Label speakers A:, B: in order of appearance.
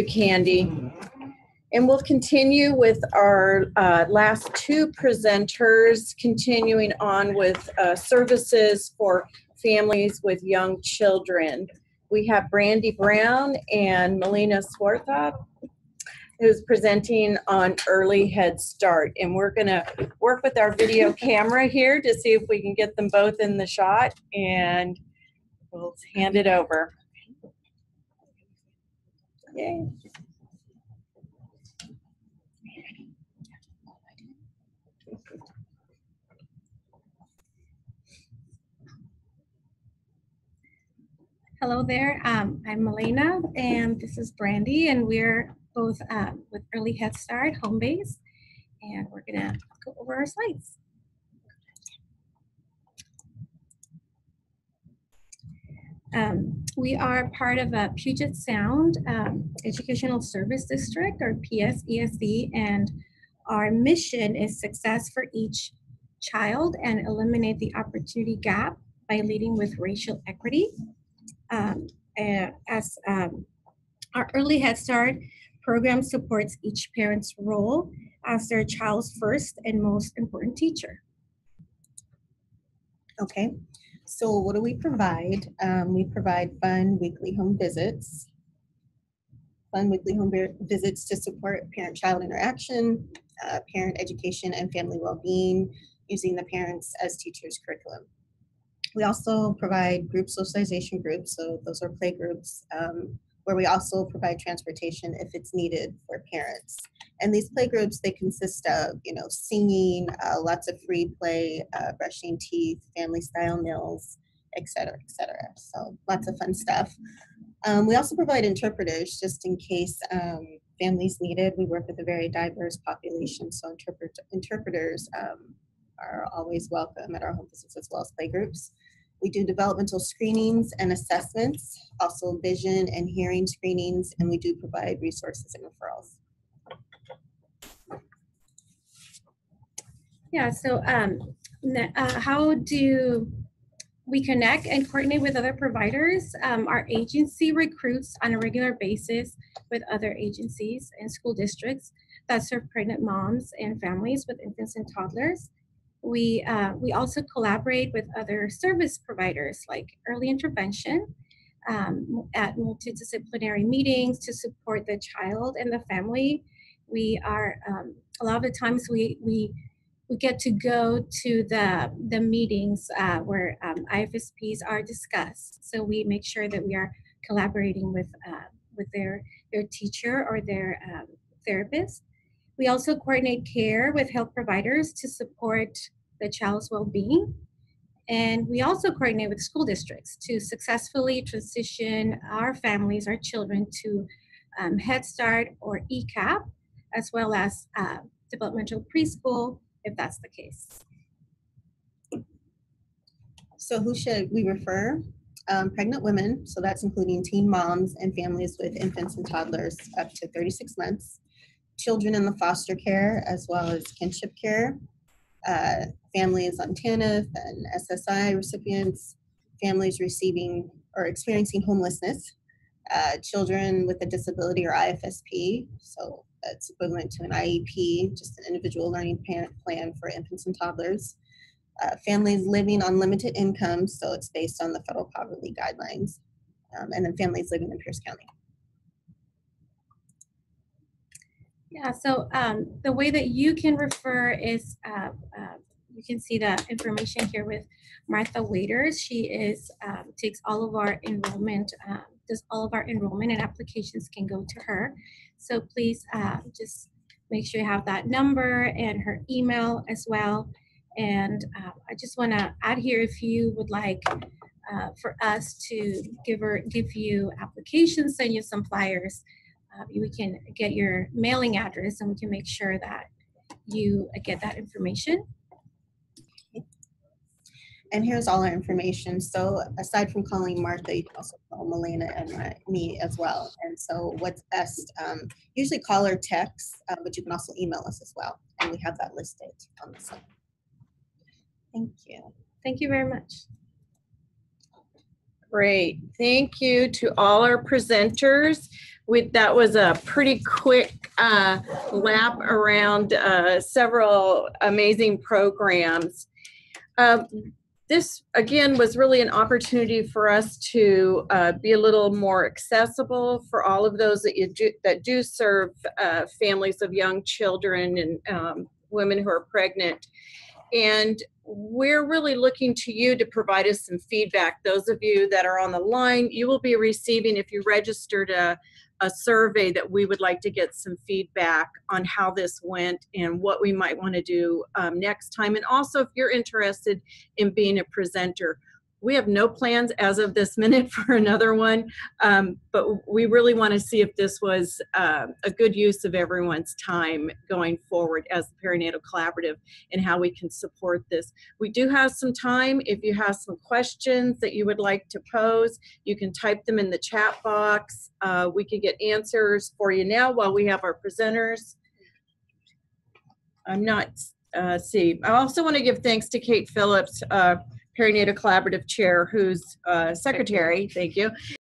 A: Candy. And we'll continue with our last two presenters, continuing on with services for families with young children. We have Brandy Brown and Melina Swarthoff, who's presenting on Early Head Start. And we're gonna work with our video camera here to see if we can get them both in the shot, and we'll hand it over. Yay.
B: Hello there, I'm Melina and this is Brandy, and we're both with Early Head Start home base, and we're gonna go over our slides. We are part of a Puget Sound Educational Service District, or PSESD, and our mission is success for each child and eliminate the opportunity gap by leading with racial equity. Our Early Head Start program supports each parent's role as their child's first and most important teacher.
C: Okay, so what do we provide? We provide fun weekly home visits. Fun weekly home visits to support parent-child interaction, parent education, and family well-being using the parents as teachers curriculum. We also provide group socialization groups, so those are play groups, where we also provide transportation if it's needed for parents. And these play groups, they consist of, singing, lots of free play, brushing teeth, family-style meals, et cetera, et cetera. So lots of fun stuff. We also provide interpreters just in case families need it. We work with a very diverse population, so interpreters are always welcome at our home visits as well as play groups. We do developmental screenings and assessments, also vision and hearing screenings, and we do provide resources and referrals.
B: Yeah, so how do we connect and coordinate with other providers? Our agency recruits on a regular basis with other agencies and school districts that serve pregnant moms and families with infants and toddlers. We also collaborate with other service providers like early intervention at multidisciplinary meetings to support the child and the family. We are, a lot of the times we get to go to the meetings where IFSPs are discussed. So we make sure that we are collaborating with their teacher or their therapist. We also coordinate care with health providers to support the child's well-being. And we also coordinate with school districts to successfully transition our families, our children, to Head Start or ECAP, as well as developmental preschool, if that's the case.
C: So who should we refer? Pregnant women, so that's including teen moms and families with infants and toddlers up to 36 months. Children in the foster care, as well as kinship care, families on TANF and SSI recipients, families receiving or experiencing homelessness, children with a disability or IFSP, so that's equivalent to an IEP, just an individual learning plan for infants and toddlers, families living on limited income, so it's based on the federal poverty guidelines, and then families living in Pierce County.
B: Yeah, so the way that you can refer is, you can see the information here with Martha Waiters. She is takes all of our enrollment, does all of our enrollment, and applications can go to her. So please just make sure you have that number and her email as well. And I just want to add here, if you would like for us to give you applications, send you some flyers, we can get your mailing address and we can make sure that you get that information.
C: And here's all our information. So aside from calling Martha, you can also call Melina and me as well. And so what's best, usually call or text, but you can also email us as well. And we have that listed on the site. Thank you.
B: Thank you very much.
A: Great. Thank you to all our presenters. That was a pretty quick lap around several amazing programs. This, again, was really an opportunity for us to be a little more accessible for all of those that do serve families of young children and women who are pregnant. And we're really looking to you to provide us some feedback. Those of you that are on the line, you will be receiving, if you registered, a survey that we would like to get some feedback on how this went and what we might want to do next time. And also, if you're interested in being a presenter, we have no plans as of this minute for another one, but we really want to see if this was a good use of everyone's time going forward as the Perinatal Collaborative and how we can support this. We do have some time. If you have some questions that you would like to pose, you can type them in the chat box. We can get answers for you now while we have our presenters. I'm not, see. I also want to give thanks to Kate Phillips, Perinatal Collaborative Chair, who's Secretary, thank you,